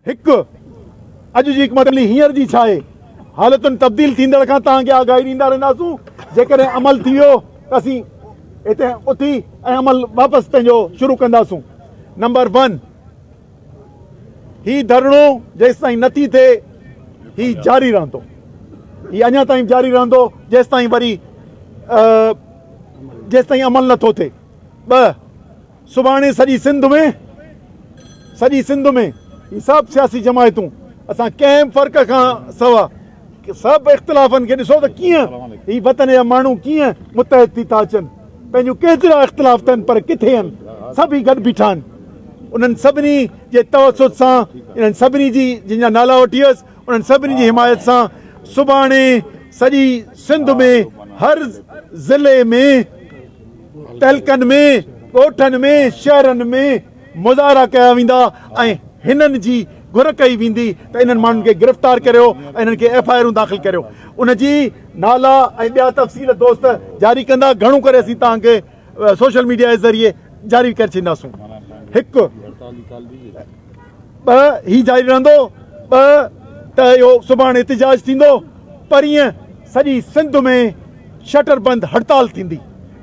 हिकु अॼु जी हिकमत अमली हींअर जी छा आहे, हालतुनि तब्दील थींदड़ खां तव्हांखे आगाही ॾींदा रहंदासूं। जेकॾहिं अमल थी वियो त असीं हिते उथी ऐं अमल वापसि पंहिंजो शुरू कंदासूं। नंबर 1, ही धरणो जेसि ताईं नथी थिए ही जारी रहंदो, ही अञा ताईं जारी रहंदो जेसि ताईं वरी जेसि ताईं अमल नथो थिए। 2, सुभाणे सॼी सिंध में ही सभु सियासी जमायतूं असां कंहिं फ़र्क़ खां सवा सभु इख़्तिलाफ़नि खे ॾिसो त कीअं ही वतन जा माण्हू कीअं मुतहद थी था अचनि। पंहिंजूं केतिरा इख़्तिलाफ़ अथनि पर किथे आहिनि, सभई गॾु बीठा आहिनि। उन्हनि सभिनी जे तवसुत सां, इन्हनि सभिनी जी जिन जा नाला वठी वियसि, उन्हनि सभिनी जी हिमायत सां सुभाणे सॼी सिंध में हर ज़िले में, तहलकनि में, ॻोठनि में, शहरनि में मुज़ाहरा कया वेंदा ऐं हिननि जी घुर कई वेंदी त इन्हनि माण्हुनि खे गिरफ़्तार करियो ऐं इन्हनि खे FIR दाख़िल करियो। उनजी नाला ऐं ॿिया तफ़सील दोस्त जारी कंदा। घणो करे असीं तव्हांखे सोशल मीडिया जे ज़रिए जारी करे छॾींदासूं। 1, 2 ही जारी रहंदो। 2 त इहो सुभाणे एहतिजाज थींदो। परीहं सॼी सिंध में शटर बंदि हड़ताल थींदी।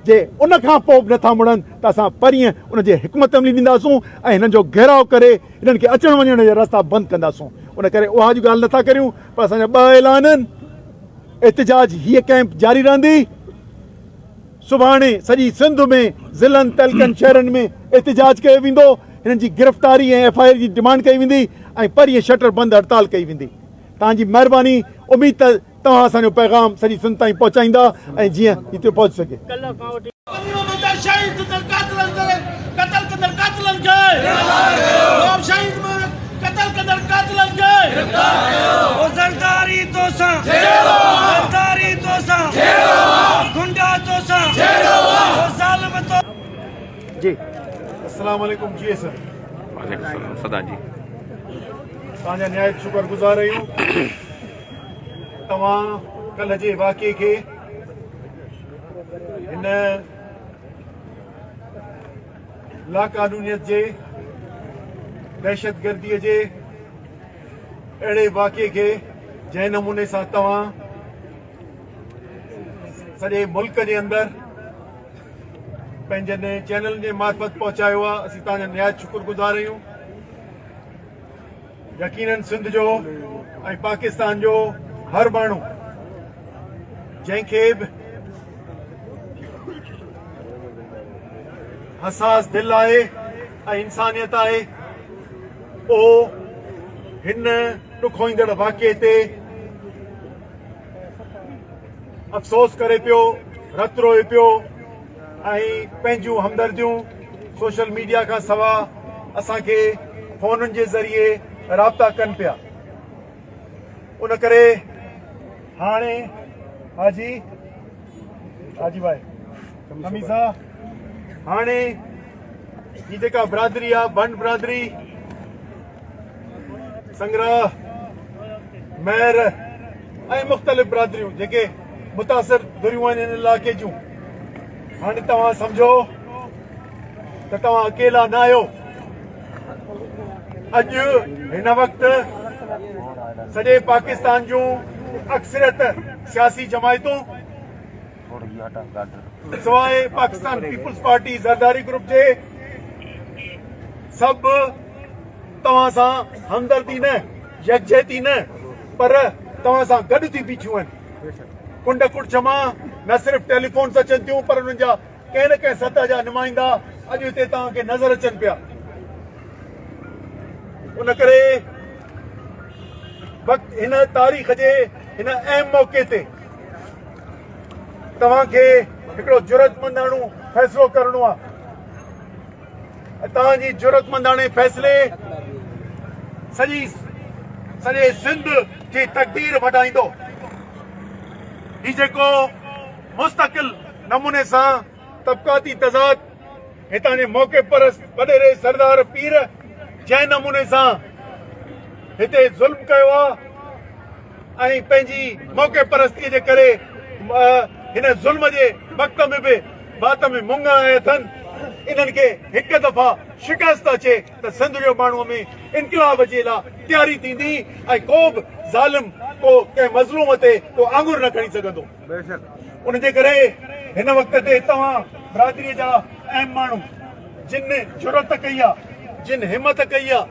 जे उन खां पोइ बि नथा मुड़नि त असां परीहं उनजे हिकमत अमली ॾींदासूं ऐं हिननि जो घेराव करे हिननि खे अचण वञण जा रस्ता बंदि कंदासूं। उन करे उहा जी ॻाल्हि नथा करियूं, पर असांजा 2 ऐलान आहिनि। एहतिजाज हीअ कैंप जारी रहंदी। सुभाणे सॼी सिंध में ज़िलनि, तहलकनि, शहरनि में एहतिजाज कयो वेंदो। हिननि जी गिरफ़्तारी ऐं FIR जी डिमांड कई वेंदी ऐं परीहं शटर बंदि हड़ताल कई वेंदी। तव्हांजी महिरबानी। उमेद त तव्हां असांजो पैगाम सॼी सिंध ताईं पहुचाईंदा ऐं जीअं हिते पहुची सघे। जी अस्सलाम वालेकुम। जी सर। सदा जी तव्हांजा निहायत शुक्रगुज़ार आहियूं। तव्हां कल्ह जे वाक़े खे हिन लाक़ानूनियत जे, दहशतगर्दीअ जे अहिड़े वाक़े खे जंहिं नमूने सां तव्हां सॼे मुल्क जे अंदरि पंहिंजनि चैनलनि जे मार्फत पहुचायो आहे, असीं तव्हांजा निहायत शुक्रगुज़ार आहियूं। यकीनन सिंध जो ऐं पाकिस्तान जो हर माण्हू जंहिंखे बि हसास दिलि आहे ऐं इंसानियत आहे, उहो हिन ॾुखोईंदड़ वाक़े ते अफ़सोस करे पियो, रत रोए पियो ऐं पंहिंजूं हमदर्दियूं सोशल मीडिया खां सवा असांखे फ़ोनुनि जे ज़रिए राब्ता कनि पिया। उन करे हाणे हाजी भाई हमीसा हाणे ही जेका बिरादरी आहे, बंड बिरादरी, संग्रह, महर ऐं मुख़्तलिफ़ बिरादरियूं जेके मुतासिर दुरियूं आहिनि हिन इलाइक़े जूं, हाणे तव्हां सम्झो त तव्हां अकेला न आहियो। अॼु हिन वक़्तु सॼे पाकिस्तान जूं अक्सरियत सियासी जमायतूं सवाइ पाकिस्तान पीपुल्स पार्टी ज़रदारी ग्रुप जे सभु तव्हां सां हमदर्दी न, यकजहती न, पर तव्हां सां गॾु थी बीठियूं आहिनि। कुंड कुड़च मां न सिर्फ़ टेलीफोन्स अचनि थियूं, पर उन्हनि जा कंहिं न कंहिं सतह जा नुमाइंदा अॼु हिते तव्हांखे नज़र अचनि पिया। उन करे वक़्तु हिन तारीख़ जे हिन अहम मौक़े ते तव्हांखे हिकिड़ो जुरतमंदाणो फ़ैसिलो करणो आहे। तव्हांजी जुरतमंदाणे फ़ैसिले सॼे सिंध जी तक़दीर वधाईंदो। ही जेको मुस्तक़िल नमूने सां तबक़ाती तज़ाद, हितां जे मौक़े परस्त वॾेरे सरदार पीर जंहिं नमूने सां हिते ज़ुल्म कयो आहे ऐं पंहिंजी मौक़े परस्तीअ जे करे हिन ज़ुल्म जे वक़्त में बि बात में मुंग आया अथनि, इन्हनि खे हिकु दफ़ा शिकस्त अचे त सिंध जो माण्हूअ में इनकलाब जे लाइ तयारी थींदी ऐं को बि ज़ालिम को कंहिं मज़लूम ते को आंगुर न खणी सघंदो। उन जे करे हिन वक़्त ते तव्हां बिरादरीअ जा अहम माण्हू जिन जुरत कई आहे, जिन हिमत कई आहे,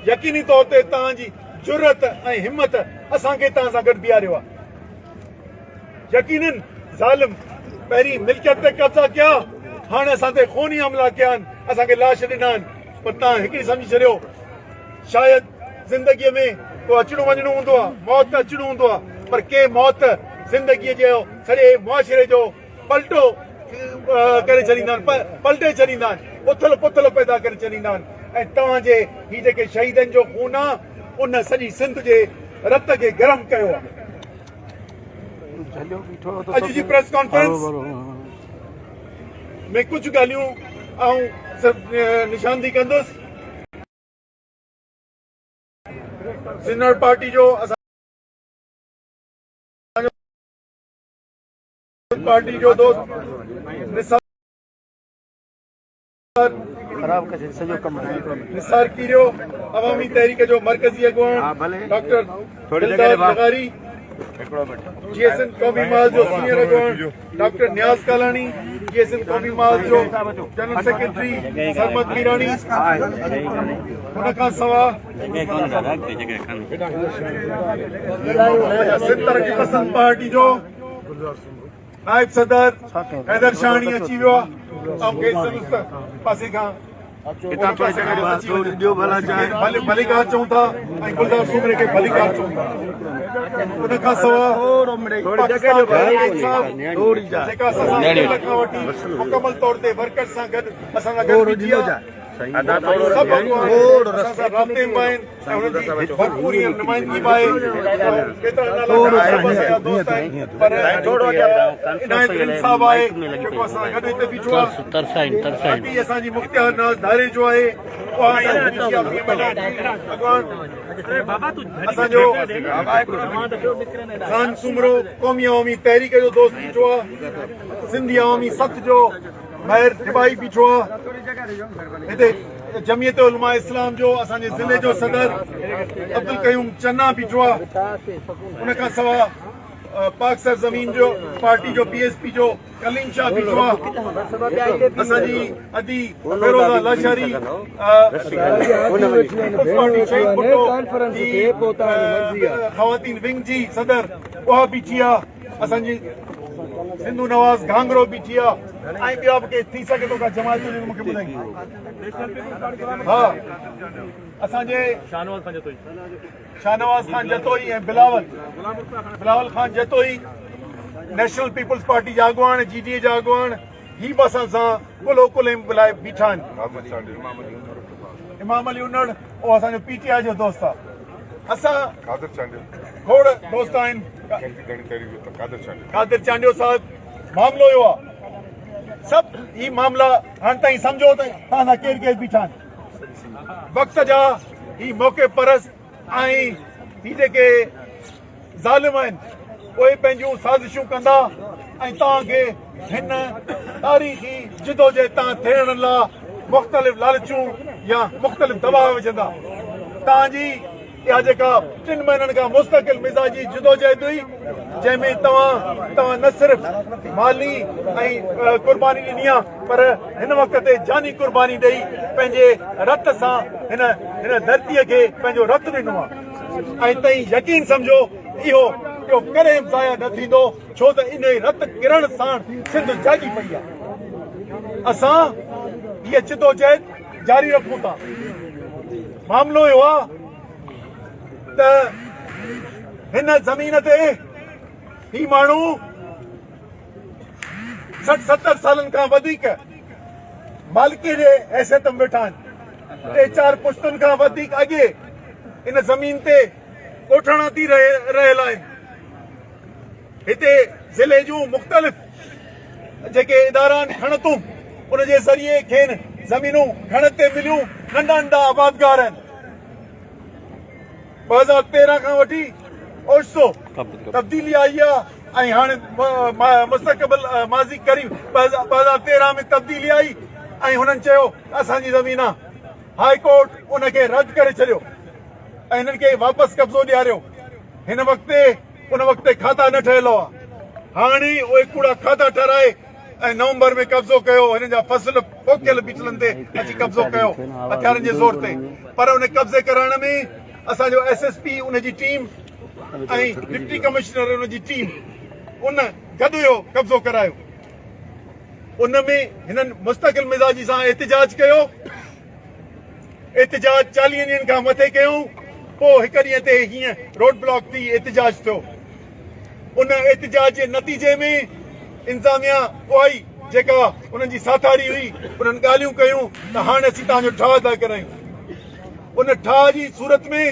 यकीनी तौर ते तव्हांजी जुरत ऐं हिमत असांखे तव्हां सां गॾु बीहारियो आहे। यकीनन ज़ालिम पहिरीं मिल्कियत ते कब्ज़ा कया, हाणे असां ते खूनी हमला कया आहिनि, असांखे लाश ॾिना आहिनि। पर तव्हां हिकिड़ी सम्झी छॾियो, शायदि ज़िंदगीअ में को अचणो वञणो हूंदो आहे, मौत अचणो हूंदो आहे, पर के मौत ज़िंदगीअ जो सॼे मुआशिरे जो पलटो करे छॾींदा आहिनि, पलटे छॾींदा आहिनि, उथल पुथल पैदा करे छॾींदा आहिनि। ऐं तव्हांजे ही जेके शहीदनि जो खून आहे उन सॼी सिंध जे रत खे गरम कयो आहे। अॼु जी प्रेस कॉन्फ्रेंस में कुझु ॻाल्हियूं निशानदी कंदुसि। सिन्नर पार्टी जो पार्टी जो दोस्त निसार कीरियो, अवामी तहरीक जो मरकजी अगुवान डॉक्टर दिलदार लगारी, जीएसएन कौमी महल जो सीनियर अगुवान डॉक्टर नियाज कालानी, जीएसएन कौमी महल जो जनरल सेक्रेटरी सरमद मीरानी, उनखां सवाइ सिंध तरक़ी पसंद पार्टी जो नायब सदर हैदर शाहणी अची वियो आहे। पासे खां भली ॻाल्हि चऊं था ऐं गुलदार सूमरे खे भली ॻाल्हि चऊं था। उनखां सवाइ जेका खां वठी मुकमल तौर ते वर्कर सां गॾु असां सां गॾु बीठी आहे, सभु राब्ते में आहिनि ऐं उन्हनि जी भरपूर नुमाइंदगी बि आहे। पर इनायत इंसाफ़ आहे जेको असां गॾु हिते बीठो आहे। असांजी मुख्तियार नाज़ दायरे जो आहे, असांजो ख़ान सूमरो क़ौमी अवामी तहरीक जो दोस्त बीठो आहे, सिंधी अवामी सथ जो महर डिबाई बीठो आहे, हिते जमियत उलमा इस्लाम जो असांजे ज़िले जो सदर अब्दुल कयूम चन्ना बीठो आहे। उनखां सवाइ पाक सरज़मीन जो पार्टी जो पीएसपी जो कलीम शाह बीठो आहे। असांजी अदी फिरोज़ा लाशारी ख़वातीन विंग जी सदर उहा बीठी आहे। असांजी सिंधू नवाज़ घांगरो बीठी आहे ऐं ॿिया बि के थी सघे थो का जमायत मूंखे ॿुधाई। हा, असांजे शाहनवाज़ खान जतोई ऐं Bilawal Khan Jatoi National Peoples Party जा अॻुवान, जीडीए जा अॻुवान, ही बि असां सां कुलो कुले लाइ बीठा आहिनि। इमाम अली उन्नड़ उहो असांजो पीटीआई जो दोस्त आहे। असां खोड़ दोस्त आहिनि। कादिर चांडियो साहिब मामिलो इहो आहे, सभु ही मामला हाणे ताईं सम्झो त तव्हां सां केरु केरु बीठा आहिनि। वक़्त जा ही मौक़े परस्त ऐं ही जेके ज़ालिम आहिनि उहे पंहिंजूं साज़िशूं कंदा ऐं तव्हांखे हिन तारीख़ी जिदोजहद तां थियण लाइ मुख़्तलिफ़ लालचूं या मुख़्तलिफ़ दबाव विझंदा। तव्हांजी इहा जेका 3 महीननि खां मुस्तक़िल मिज़ाजी जिदोजहद हुई, जंहिंमें तव्हां न सिर्फ़ माली ऐं क़ुर्बानी ॾिनी आहे, पर हिन वक़्त ते जानी क़ुर्बानी ॾेई पंहिंजे रत सां हिन धरतीअ खे पंहिंजो रत ॾिनो आहे। ऐं तईं यकीन सम्झो इहो कॾहिं ज़ाया न थींदो, छो त इन रत किरण सां सिंध जागी पई आहे। असां हीअ जिदोजहद जारी रखूं था। मामिलो इहो आहे त हिन ज़मीन ते ही माण्हू 60-70 सालनि खां वधीक मालिकी जे हैसियत में वेठा आहिनि। 3-4 पुश्तुनि खां वधीक अॻे इन ज़मीन ते ॻोठाणा थी रहियल आहिनि। हिते ज़िले जूं मुख़्तलिफ़ जेके इदारा आहिनि खणतूं, उन जे ज़रिए खेनि ज़मीनूं खण ते मिलियूं, नंढा नंढा आबादगार आहिनि। 2013 खां वठी ओचितो तब्दीली आई आहे ऐं हाणे मुस्तक़बिल माज़ी करीब 2013 में तब्दीली आई ऐं हुननि चयो असांजी ज़मीन आहे, हाई कोर्ट उनखे रद्द करे छॾियो ऐं हिननि खे वापसि कब्ज़ो ॾियारियो। हिन उन वक़्तु खाता न ठहियल हुआ, हाणे उहे कूड़ा खाता ठाराए ऐं नवंबर में कब्ज़ो कयो, हिननि जा फसल पोखियल बीठलनि ते अची कब्ज़ो कयो हथियारनि जे ज़ोर ते। पर उन कब्ज़े कराइण में असांजो SSP उनजी टीम ऐं डिप्टी कमिश्नर उनजी टीम उन गॾु इहो कब्ज़ो करायो। उन में हिननि मुस्तक़िल मिज़ाजी सां एहतिजाज कयो, एहतिजाज 40 ॾींहंनि खां मथे कयूं, पोइ हिक ॾींहं ते हीअं रोड ब्लॉक थी एहतिजाज थियो। उन एहतिजाज जे नतीजे में इंतज़ामिया उहा जेका उन्हनि जी साथारी हुई उन्हनि ॻाल्हियूं कयूं त हाणे असीं तव्हांजो ठाह था करायूं। उन ठाह जी सूरत में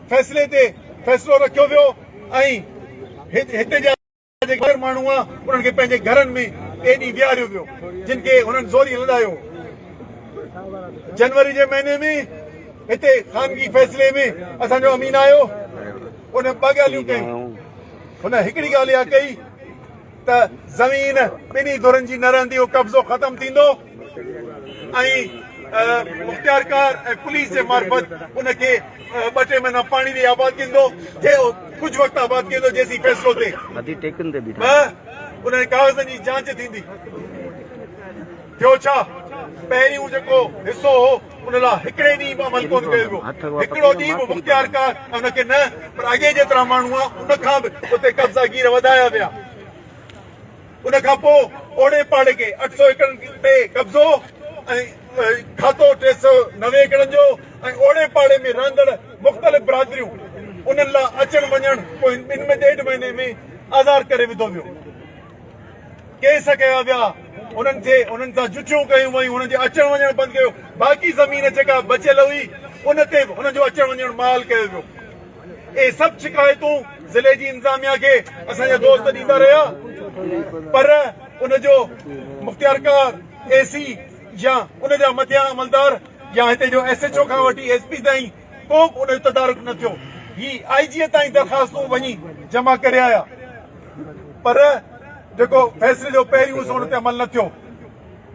फ़ैसिले ते फ़ैसिलो रखियो वियो ऐं हिते जा जेके माण्हू आहे उन्हनि खे पंहिंजे घरनि में टे ॾींहं बीहारियो वियो, जिन खे हुननि ज़ोरी हलायो। जनवरी जे महीने में हिते ख़ानगी फ़ैसिले में असांजो अमीन आयो, उन ॿ ॻाल्हियूं कयूं। हुन हिकिड़ी ॻाल्हि इहा कई त ज़मीन ॿिन्ही धुरनि जी न रहंदी, उहो कब्ज़ो ख़तमु थींदो ऐं मुख़्तियारकार ऐं पुलिस जे मार्फत उनखे 2-3 महीना पाणी ॾेई आबाद कंदो, जे कुझु वक़्तु आबाद कंदो जेसीं फ़ैसिलो थिए। उन्हनि कागज़नि जी जांच थींदी। थियो छा, पहिरियों जेको हिसो हो उन लाइ हिकिड़े ॾींहुं बि अमल कोन कयो वियो, हिकिड़ो ॾींहुं बि मुख़्तियारकार उनखे न, पर अॻे जेतिरा माण्हू आहे उनखां बि उते कब्ज़ा गीर वधाया विया। उन खां पोइ ओड़े पाड़े खे 800 एकड़नि ते कब्ज़ो ऐं खातो 390 एकड़नि जो ऐं ओड़े पाड़े में रहंदड़ मुख़्तलिफ़ बिरादरियूं उन्हनि लाइ अचण वञण पोइ 1.5 महीने में आज़ार करे विधो वियो। केस कया विया, उन्हनि सां जुठियूं कयूं वयूं, हुननि जो अचण वञण बंदि कयो। बाक़ी ज़मीन जेका बचियल हुई उन ते बि हुनजो अचण वञण माल कयो वियो। इहे सभु शिकायतूं ज़िले जी इंतज़ामिया खे असांजा दोस्त ॾींदा रहिया, पर उनजो मुख़्तियारकार AC या उनजा मथियां अमलदार या हिते जो SHO खां वठी SP ताईं को बि उनजो तदारुक न थियो। ही IG ताईं दरख़्वास्तूं वञी जमा करे आया, पर जेको फ़ैसिले जो पहिरियों हुओ उन ते अमल न थियो।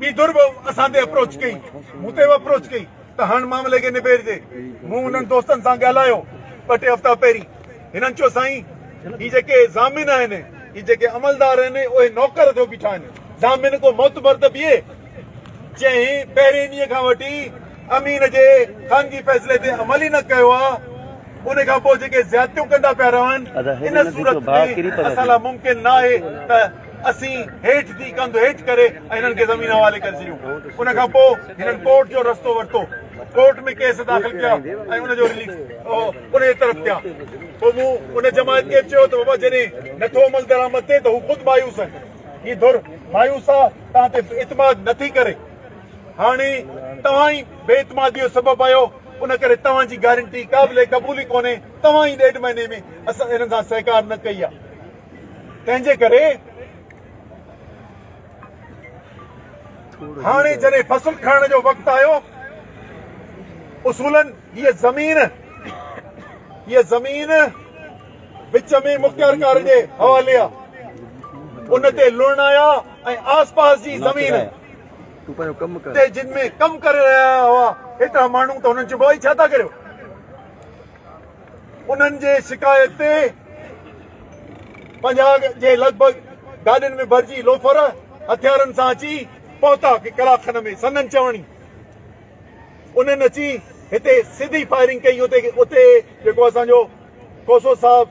ॿी धुर बि असां ते अप्रोच कई, मूं ते बि अप्रोच कई त हाणे मामले खे निबेड़जे। मूं उन्हनि दोस्तनि सां ॻाल्हायो 2-3 हफ़्ता पहिरीं, हिननि चयो साईं ही जेके ज़ामिन आहिनि, ही जेके अमलदार आहिनि उहे नौकर थियो बीठा आहिनि, ज़ामिन को मोतबर त बीहे। चयईं पहिरें ॾींहं खां वठी अमीन जे ख़ानगी फ़ैसिले ते अमल ई न कयो आहे, उन खां पोइ जेके ज़्यादतियूं कंदा पिया रहनि, इन सूरत में असां लाइ मुमकिन न आहे त असीं हेठि थी कंधु हेठि करे ऐं हिननि खे ज़मीन हवाले करे छॾियूं। उन खां पोइ हिननि कोर्ट जो रस्तो वरितो, कोर्ट में केस दाख़िल कया ऐं उनजो रिलीफ उन जे तरफ़ थिया। पोइ मूं उन जमायत खे चयो त बाबा जॾहिं नथो अमल दरामद थिए त हू ख़ुदि मायूस आहिनि, हीअ धुर मायूस आहे, तव्हां ते इतमाद नथी करे। हाणे तव्हां ई बेइतमादी जो सबबु आहियो, उन करे तव्हांजी गारंटी क़ाबिल क़बूली कोन्हे। तव्हां ई 1.5 महीने में असां हिननि सां सहकार न कई आहे। तंहिंजे करे हाणे जॾहिं फसल खणण जो वक़्तु आयो, उसूलन हीअ ज़मीन विच में मुख़्तियारकार जे हवाले आहे, उन ते लुण आया ऐं आस पास जी ज़मीन जिन में कमु करे रहिया हुआ एतिरा माण्हू, त हुननि चयो भाई छा था करियो। उन्हनि जे शिकायत ते 50 जे लॻभॻि गाॾियुनि में भरिजी लोफर हथियारनि सां अची पहुता कि कलाक खन में सनन चवणी। उन्हनि अची हिते सिधी फायरिंग कई। उते जेको असांजो कोसो साहब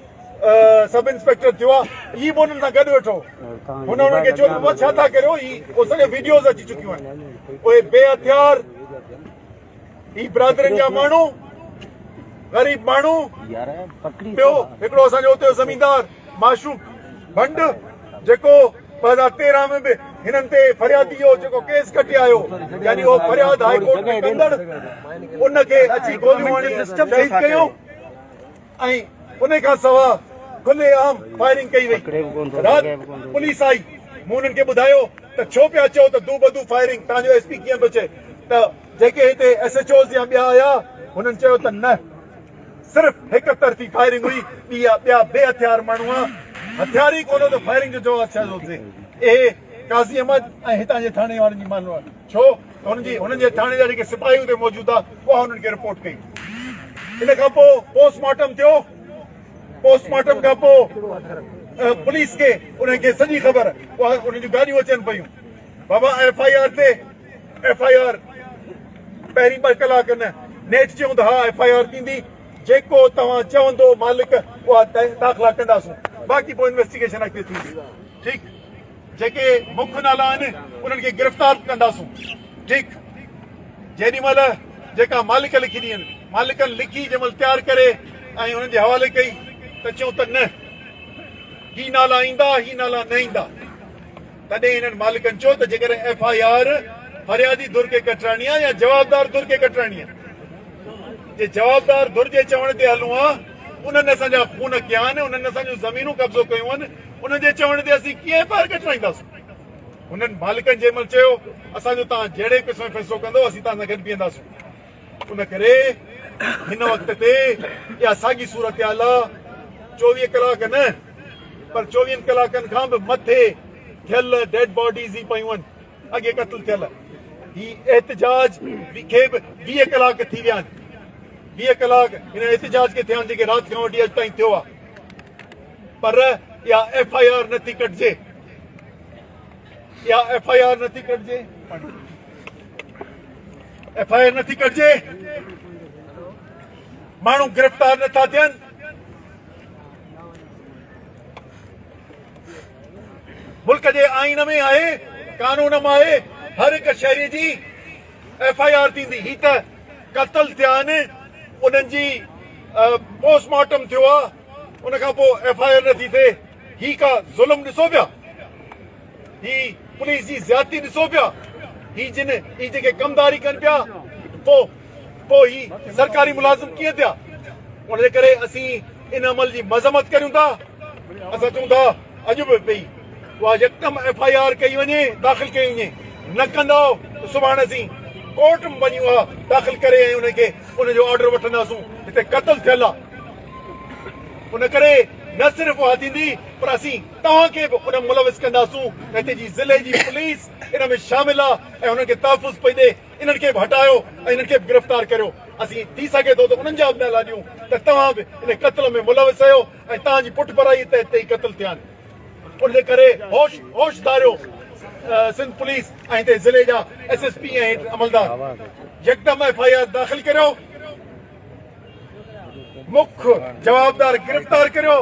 सब इंस्पेक्टर थियो आहे, ही बि उन्हनि सां गॾु वेठो। हुन उन्हनि खे चयो बाबा छा था करियो, ही सॼो वीडियोज़ अची चुकियूं आहिनि। उहे बेहथियार ही बिरादरियुनि जा माण्हू, ग़रीब माण्हू। ॿियो हिकिड़ो असांजो उते ज़मीनदार माशूक भंड, जेको 2013 में बि हिननि ते फरियादी जो जेको केस कटे आयो, यानी उहो फरियाद हाई कोर्ट में कंदड़, उनखे अची गोलियूं हणी शहीद कयूं ऐं उन खां सवाइ खुले आम फायरिंग कई वई। राति पुलिस आई, मूं उन्हनि खे ॿुधायो त छो पिया चओ त दू बदू फायरिंग, तव्हांजो SP कीअं पियो चए। त जेके हिते SHOs या ॿिया आया, हुननि चयो त न, सिर्फ़ हिक तरफ़ी फायरिंग हुई, ॿिया बेहथियार माण्हू आहे, हथियार ई कोन त फायरिंग जो जवाबु छा थो थिए। काज़ी अहमद ऐं हितां जे थाणे वारनि जी मानो आहे। छो हुननि जे थाणे जा जेके सिपाही हुते मौजूदु आहे उहा हुननि खे रिपोर्ट कई। इन खां पोइ पोस्टमार्टम थियो। पोस्टमार्टम खां पोइ पुलिस खे उन्हनि खे सॼी ख़बर, उहा उन्हनि जूं गाॾियूं अचनि पियूं। बाबा FIR ते FIR पहिरीं 2 कलाक न नेठ चयूं त हा FIR थींदी, जेको तव्हां चवंदो मालिक उहा दाख़िला कंदासूं, बाक़ी पोइ इन्वेस्टिगेशन अॻिते थींदी। ठीकु, जेके मुख्य नाला आहिनि उन्हनि खे गिरफ़्तार कंदासूं। ठीकु, जेॾी महिल जेका मालिक लिखी ॾियनि, मालिकनि लिखी जंहिं महिल तयारु करे ऐं हुननि जे हवाले कई त चयूं त न, ही नाला ईंदा, ही नाला न ईंदा। तॾहिं हिननि मालिकनि चयो त जेकॾहिं FIR फरियादी धुर खे कटराइणी आहे या जवाबदार धुर खे कटराइणी आहे, जे जवाबदार धुर जे चवण ते हलूं आहे, उन्हनि असांजा खून कया आहिनि, उन्हनि असांजूं ज़मीनूं कब्ज़ो कयूं आहिनि, उन्हनि जे चवण ते असीं कीअं FIR कटराईंदासीं? उन्हनि मालिकनि जंहिं महिल चयो असांजो तव्हां जहिड़े क़िस्म जो फ़ैसिलो कंदो असीं तव्हां सां गॾु बीहंदासीं। उन करे हिन वक़्त ते इहा साॻी सूरत हाल आहे। 24 कलाक न पर 24 कलाकनि खां बि मथे थियल डेड बॉडीज़ ई पयूं आहिनि, अॻे क़त्ल थियल। ही एहतजाज खे बि 20 कलाक थी विया आहिनि। 20 कलाक हिन एहतजाज खे थिया आहिनि जेके राति खां वठी अॼु ताईं थियो आहे, पर इहा FIR नथी कटिजे। या FIR नथी कटिजे, FIR नथी कटिजे, माण्हू गिरफ़्तार नथा थियनि। मुल्क जे आईन में आहे, कानून में आहे, हर हिकु शहरी जी FIR थींदी। ही त क़त्ल थिया आहिनि, उन्हनि जी पोस्टमार्टम थियो आहे, उन खां पोइ FIR नथी थिए। ही का ज़ुल्म ॾिसो पिया, ही पुलिस जी ज़्यादती ॾिसो पिया, ही जेके कमदारी कनि पिया, पोइ ही सरकारी मुलाज़िम कीअं थिया? उनजे करे असीं इन अमल जी मज़म्मत करियूं था। असां चऊं था अॼु बि पई उहा यकदम FIR कई वञे, दाख़िल कई वञे। न कंदो त सुभाणे असीं कोर्ट में वञी उहा दाख़िल करे ऐं उनखे उनजो ऑर्डर वठंदासूं। हिते क़त्ल थियल आहे, उन करे न सिर्फ़ उहा थींदी पर असीं तव्हांखे बि उन मुलविस कंदासूं। हिते जी ज़िले जी पुलिस इन में शामिल आहे ऐं हुननि खे तहफ़ुज़ पई ॾे। इन्हनि खे बि हटायो ऐं इन्हनि खे बि गिरफ़्तार करियो। असीं थी सघे थो त उन्हनि जा बि नाला ॾियूं त तव्हां बि इन क़त्ल में मुलविस आहियो ऐं तव्हांजी पुठिभराई ते हिते ई क़त्ल थिया आहिनि। उनजे करे होश धारियो सिंध पुलिस ऐं हिते ज़िले जा SSP ऐं अमलदार यकदम FIR दाख़िल करियो, मुख्य जवाबदार गिरफ़्तार करियो।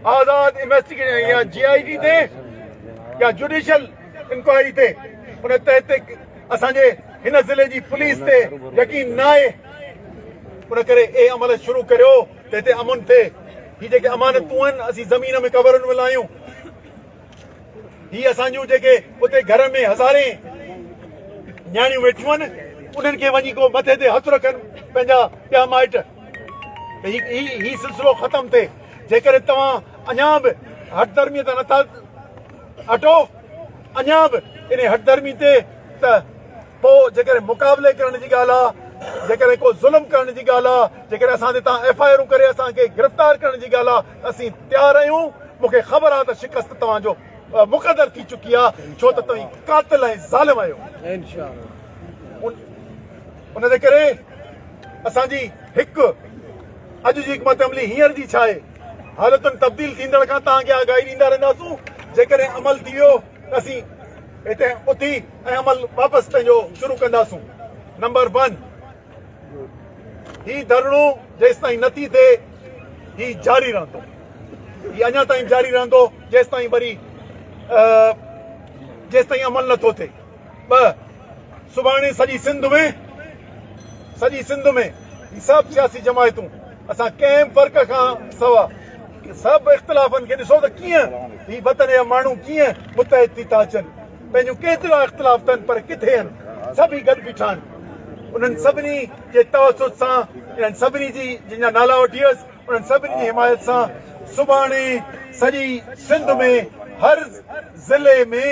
आज़ाद इन्वेस्टिगेशन या GID ते या जुडिशियल इंक्वायरी ते उन तहत असांजे हिन ज़िले जी पुलिस ते यकीन न आहे। उन करे ए अमल शुरू करियो त हिते अमन थिए। ही जेके अमानतूं आहिनि असीं ज़मीन में क़बरुनि में लाहियूं। ही असांजूं जेके उते घर में हज़ारे न्याणियूं वेठियूं आहिनि, उन्हनि खे वञी को मथे ते हथु रखनि पंहिंजा ॿिया माइट। ही सिलसिलो ख़तमु थिए। जेकॾहिं तव्हां अञा बि हठधर्मी ते नथा हटो, अञा बि इन हठधर्मी ते, त पोइ जेकॾहिं मुक़ाबले करण जी ॻाल्हि आहे, जेकॾहिं को ज़ुल्म करण जी ॻाल्हि आहे, जेकॾहिं असां ते तव्हां FIR करे असांखे गिरफ़्तार करण जी ॻाल्हि आहे, असीं तयारु आहियूं। मूंखे ख़बर आहे त शिकस्त तव्हांजो मुक़दर थी चुकी आहे, छो त तव्हां कातिल ऐं ज़ालिम आहियो। उनजे करे असांजी हिकु अॼु जी हिकमत अमली हींअर जी छा आहे, हालतुनि तब्दील थींदड़ खां तव्हांखे आगाही ॾींदा रहंदासूं। जेकॾहिं अमल थी वियो त असीं हिते उथी ऐं अमल वापसि पंहिंजो शुरू कंदासूं। नंबर 1, ही धरणो जेसि ताईं नथी थिए ही जारी रहंदो, ही अञा ताईं जारी रहंदो जेसि ताईं अमल नथो थिए। 2, सुभाणे सॼी सिंध में ही सभु सियासी जमायतूं असां कंहिं फ़र्क़ खां सवा सभु इख़्तिलाफ़नि खे ॾिसो त कीअं ही वतन जा माण्हू कीअं मुतहद थी था अचनि। पंहिंजूं केतिरा इख़्तिलाफ़ अथनि पर किथे आहिनि, सभई गॾु बीठा आहिनि। उन्हनि सभिनी जे तवसुत सां, इन्हनि सभिनी जी जिन जा नाला वठी वियुसि, उन्हनि सभिनी जी हिमायत सां सुभाणे सॼी सिंध में हर ज़िले में,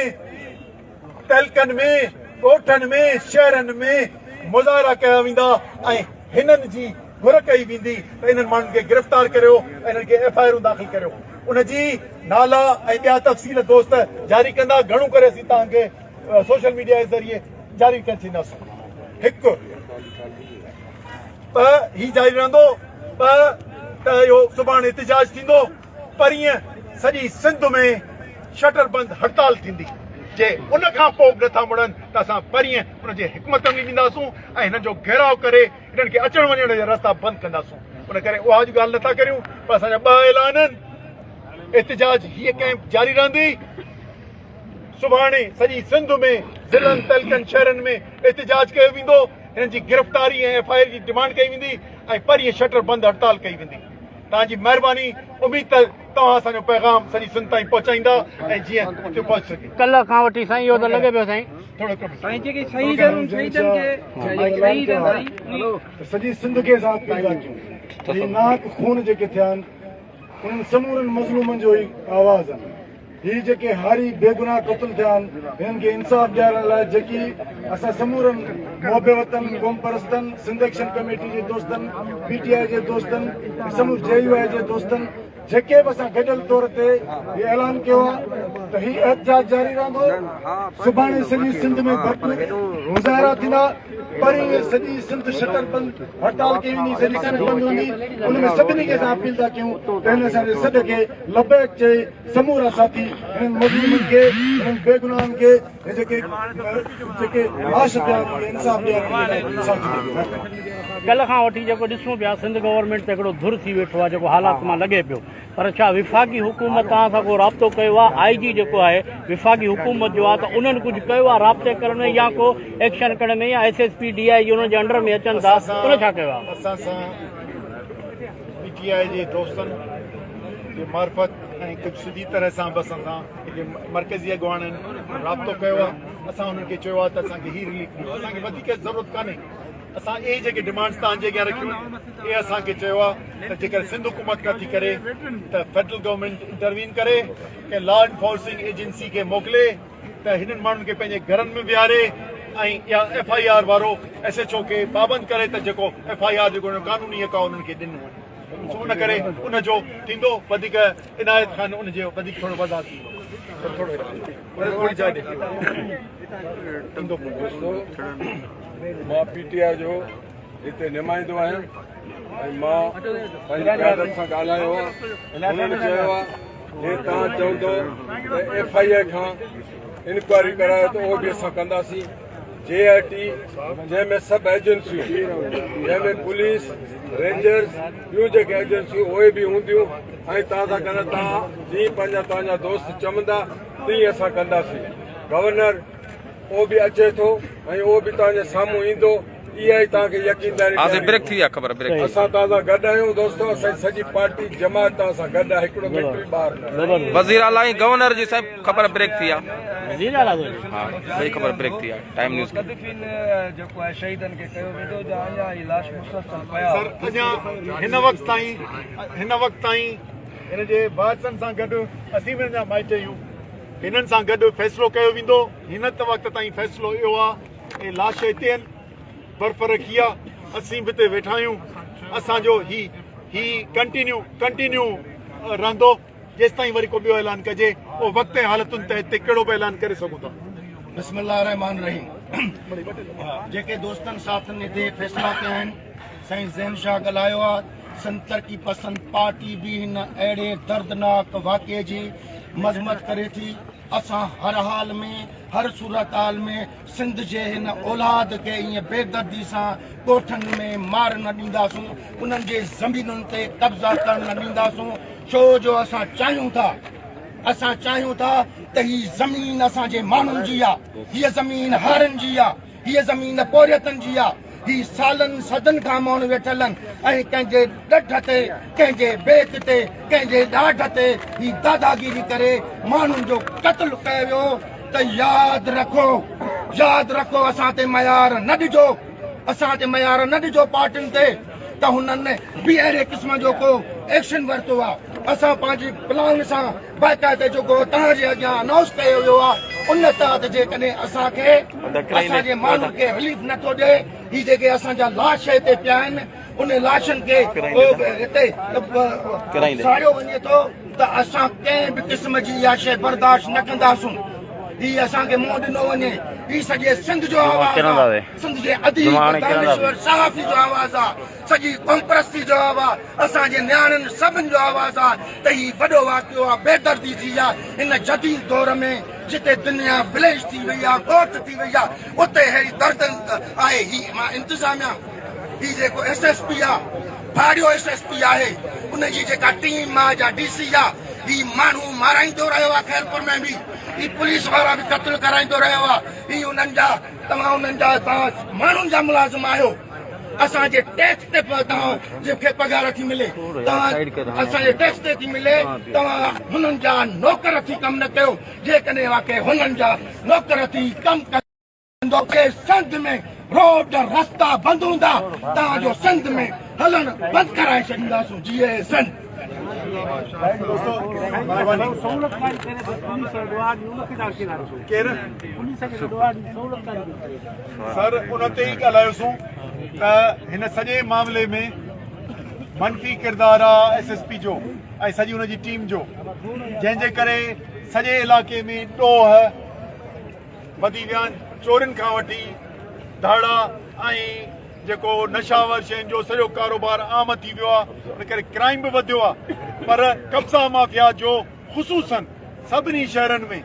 तहलकनि में, ॻोठनि में, शहरनि में मुज़ाहिरा कया वेंदा ऐं हिननि जी घुर कई वेंदी त इन्हनि माण्हुनि खे गिरफ़्तार करियो ऐं इन्हनि खे FIR दाख़िल करियो। उनजी नाला ऐं ॿिया तफ़सील दोस्त जारी कंदा। घणो करे असीं तव्हांखे सोशल मीडिया जे ज़रिए जारी करे थींदासीं। हिकु ही जारी रहंदो, त इहो सुभाणे एहतिजाज थींदो, परीहं सॼी सिंध में शटर बंद हड़ताल थींदी। जे उन खां पोइ नथा मुड़नि त असां परीहं उनजे हिकमत में ॾींदासूं ऐं हिननि जो घेराव करे हिननि खे अचण वञण जा रस्ता बंदि कंदासूं। उन करे उहा अॼु ॻाल्हि नथा करियूं, पर असांजा 2 ऐलान आहिनि। एहतिजाज हीअ कैंप जारी रहंदी। सुभाणे सॼी सिंध में ज़िलनि तहलकनि शहरनि में एहतिजाज कयो वेंदो, हिननि जी गिरफ़्तारी ऐं FIR जी डिमांड कई वेंदी ऐं परीहं शटर बंदि हड़ताल कई वेंदी। तव्हांजी महिरबानी, उमेद त तव्हां असांजो पैगाम सॼी सिंध ताईं पहुचाईंदा ऐं जीअं उते पहुची सघे। कल्ह खां वठी साईं इहो त लॻे पियो साईं थोरो साईं जेके शहीदनि खे सॼी सिंध खे आज़ादु कंदा कयूं। ही नाक खून जेके थिया आहिनि उन्हनि समूरनि मज़लूमनि जो ई आवाज़ आहिनि। ही जेके हारी बेगुनाह क़त्ल थिया आहिनि हिननि खे इंसाफ़ ॾियारण लाइ जेकी असां समूरनि मुहबे वतन क़ौम परस्तनि सिंध एक्शन कमेटी जे दोस्तनि PTI जे दोस्तनि समूर JUI जे दोस्तनि जेके बि असां गॾियल तौर ते इहो ऐलान कयो आहे त ही एहतिजाज जारी रहंदो। सुभाणे सॼी सिंध में भरपूर मुज़ाहिरा थींदा, परीहं सॼी सिंध शटर बंद हड़ताल कई वेंदी, सॼी सिंध बंदि हूंदी। उनमें सभिनी खे असां अपील था कयूं त हिन असांजे सॾ खे लबैक चई समूरा साथी हिननि मज़लूमनि खे हिननि बेगुनाहनि खे जेके लाश पिया इंसाफ़ ॾियण। कल्ह खां वठी जेको ॾिसूं पिया सिंध गवर्नमेंट ते हिकिड़ो धुर थी वेठो आहे, जेको हालात मां लॻे पियो। पर छा विफ़ाक़ी हुकूमत तव्हां सां को राब्तो कयो आहे? IG जेको आहे विफ़ाक़ी हुकूमत जो आहे, त उन्हनि कुझु कयो आहे राब्ते करण में या को एक्शन करण में, या SSP DI उन जे अंडर में अचनि था, उन छा कयो आहे? असां सां PTI जे दोस्तनि जे मार्फत ऐं कुझु सिधी तरह सां बि असां सां जेके मर्कज़ी अॻुवान आहिनि राब्तो कयो आहे। असां उन्हनि खे चयो आहे त असांखे हीअ रिलीफ ॾियो, असांखे वधीक ज़रूरत कान्हे। असां इहे जेके डिमांड्स तव्हांजे अॻियां रखियूं, इहे असांखे चयो आहे त जेकर सिंध हुकूमत नथी करे त फेडरल गवर्नमेंट इंटरवीन करे, के लॉ एनफोर्सिंग एजेंसी खे मोकिले त हिननि माण्हुनि खे पंहिंजे घरनि में विहारे ऐं या FIR वारो SHO खे पाबंद करे त जेको FIR जेको कानूनी हक़ आहे उन्हनि खे ॾिनो वञे। उन करे उनजो थींदो वधीक इनायत खान उनजो वधीक थोरो वधाउ थींदो। मां PTI जो हिते नुमाइंदो आहियां ऐं मां पंहिंजी क़यादत सां ॻाल्हायो आहे। उन्हनि चयो आहे हे तव्हां चवंदो त FIR खां इंक्वायरी करायो त उहो बि असां कंदासीं। JIT जंहिंमें सभु एजेंसियूं, जंहिंमें पुलिस रेंजर्स ॿियूं जेके एजेंसियूं उहे बि हूंदियूं ऐं तव्हां सां गॾु तव्हां जीअं तव्हांजा दोस्त चवंदा तीअं असां कंदासीं। गवर्नर उहो बि अचे थो ऐं उहो बि तव्हांजे साम्हूं ईंदो। इहा ई तव्हांखे यकीनदारी ब्रेक थी आहे, ख़बर ब्रेक असां तव्हां सां गॾु आहियूं दोस्तो। असांजी सॼी पार्टी जमात तव्हां सां गॾु आहे, हिकिड़ो मिंट बि ॿार न। वज़ीर आला ऐं गवर्नर जी साहिब ख़बर ब्रेक थी आहे। हा, सही ख़बर ब्रेक थी आहे। टाइम न्यूज़ जेको आहे शहीदनि खे कयो वेंदो, अञा ई लाश मुसलसल पिया। सर अञा हिन वक़्त ताईं हिन जे वारसनि सां गॾु असीं बि अञा माइट आहियूं। हिननि सां गॾु फ़ैसिलो कयो वेंदो। हिन वक़्त ताईं फ़ैसिलो इहो आहे ऐं लाश हिते आहिनि, बर्फ़ रखी आहे, असीं बि हिते वेठा आहियूं। असांजो ही कंटिन्यू रहंदो जेसि ताईं वरी को ॿियो ऐलान कजे। उहो वक़्त ऐं हालतुनि ते हिते कहिड़ो बि ऐलान करे सघूं था। बिस्मिल्लाह रहमान रहीम। जेके दोस्तनि साथनि हिते फ़ैसिला कया आहिनि, साईं ज़ैन शाह ॻाल्हायो आहे। सिंध तरक़ी पसंद पार्टी बि हिन अहिड़े दर्दनाक वाक़े जी मज़म्मत करे थी। असां हर हाल में हर सूरत हाल में सिंध जे हिन औलाद खे ईअं बेदर्दी सां ॻोठनि में मार न ॾींदासूं, उन्हनि जे ज़मीनुनि ते कब्ज़ा करण न ॾींदासूं। छो जो असां चाहियूं था त हीअ ज़मीन असांजे माण्हुनि जी आहे, हीअ ज़मीन हारनि जी आहे, हीअ ज़मीन पोरियतनि जी आहे। ही सालनि सदनि खां माण्हू वेठल आहिनि ऐं कंहिंजे ॾठ ते, कंहिंजे बेत ते, कंहिंजे ॾाढ ते ही दादागिरी करे माण्हुनि जो क़त्ल कयो वियो। त यादि रखो असां ते मयार न ॾिजो, पार्टियुनि ते त हुननि बि अहिड़े क़िस्म जो को एक्शन वरितो आहे। असां पंहिंजे प्लान सां बाक़ाइदे जेको तव्हांजे अॻियां अनाउंस कयो वियो आहे उन तहत जेकॾहिं असांजे माण्हुनि खे रिलीफ नथो ॾिए, ही जेके असांजा लाश हिते पिया आहिनि उन लाशनि खे हिते साड़ियो वञे थो, त असां कंहिं बि क़िस्म जी इहा शइ बर्दाश्त न कंदासूं। ही असांखे मुंहुं ॾिनो वञे ही सॼे सिंध जो आवाज़ आहे सिंध जे अदीब दानेश्वर सहाफ़ी जो आवाज़ आहे सॼी क़ौमपरस्ती जो आवाज़ असांजे नियाणियुनि सभिनि जो आवाज़ आहे त ही वॾो वाक़ियो आहे बेदर्दी थी आहे हिन जदीद दौर में जिते दुनिया विलेज थी वई आहे ॻोठ थी वई आहे उते अहिड़ी दर्द आहे ही मां इंतिज़ामिया ही जेको SSP आहे भाड़ियो SSP आहे उनजी जेका टीम आहे या DC आहे ही माण्हू माराईंदो रहियो आहे खैरपुर में बि ही पुलिस वारा बि क़त्ल कराईंदो रहियो आहे ही उन्हनि जा तव्हां उन्हनि जा तव्हां माण्हुनि जा मुलाज़िम आहियो असांजे टैक्स ते तव्हां जंहिंखे पघार थी मिले तव्हां असांजे टैक्स ते थी मिले तव्हां हुननि जा नौकर थी कमु न कयो जेकॾहिं वाक़ई हुननि जा नौकर थी कमु कंदो सिंध में रोड रस्ता बंदि हूंदा तव्हांजो सिंध में हलण बंदि कराए छॾींदासीं जीअं सिंध सर उन ते ई ॻाल्हायोसीं त हिन सॼे मामले में मनफ़ी किरदारु आहे SSP जो ऐं सॼी हुनजी टीम जो जंहिंजे करे सॼे इलाइक़े में ॾोह वधी विया आहिनि चोरियुनि खां वठी धाड़ा ऐं जेको नशावर शयुनि जो सॼो कारोबार आम थी वियो आहे उन करे क्राइम बि वधियो आहे पर कब्ज़ा माफ़िया जो ख़ुसूसन सभिनी शहरनि में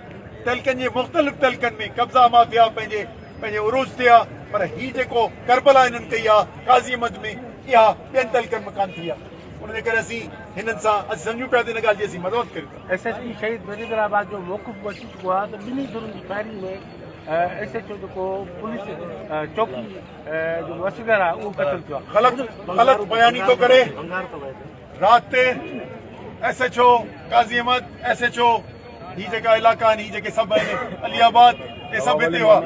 तलकनि जे मुख़्तलिफ़ तलकनि में कब्ज़ा माफ़िया पंहिंजे उरूज ते आहे पर ही जेको करबला हिननि कई आहे काज़ीमद में इहा ॿियनि तलकनि में कान थी आहे उनजे करे असीं हिननि सां असीं सम्झूं पिया त हिन ॻाल्हि जी असीं मदद कयूं था SSP शहीद वजीराबाद जो मौक़ुफ़ अची चुको आहे त ॿिन्ही धुरनि जी फायरिंग में SHO जेको पुलिस चौकी जो वसीदर आहे उहो क़तल थियो आहे ग़लति बयानी थो करे राति ते SHO काज़ी अहमद SHO ही जेका इलाइक़ा आहिनि ही जेके सभु आहिनि अलीआबाद हे सभु हिते हुआ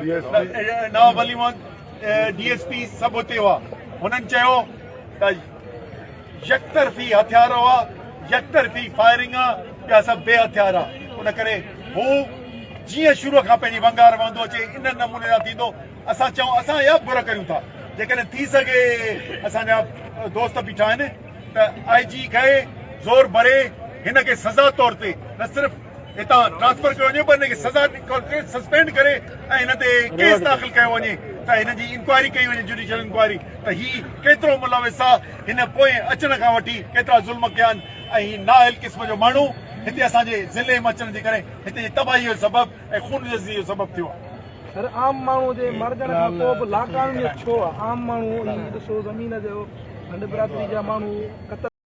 नवाब अली मोहम्मद DSP सभु हुते हुआ हुननि चयो त यकतरफ़ी हथियार हुआ यकतरफ़ी फायरिंग आहे ॿिया सभु बे हथियार आहे उन करे हू जीअं शुरूअ खां पंहिंजी वंगार वहंदो अचे इन नमूने सां थींदो असां चऊं असां इहा बुरा करियूं था जेकॾहिं थी सघे असांजा दोस्त बीठा आहिनि त IG खे ज़ोर भरे हिन खे सज़ा तौर ते न सिर्फ़ हितां ट्रांसफर कयो वञे पर हिन खे सज़ा सस्पेंड करे ऐं हिन ते केस दाख़िल कयो वञे त हिन जी इंक्वायरी कई वञे जुडिशियल इंक्वायरी त ही केतिरो मुलविस आहे हिन पोइ अचण खां वठी केतिरा ज़ुल्म कया आहिनि ऐं ही नाअहल क़िस्म जो माण्हू हिते असांजे ज़िले में अचण जे करे हिते जी तबाही जो सबबु ऐं खून जज़ी जो सबबु थियो आहे सर आम माण्हू जे मरजण खां पोइ बि लाकानूनी छो आहे आम माण्हू ॾिसो ज़मीन जो नंढ बिरादरी जा माण्हू क़तल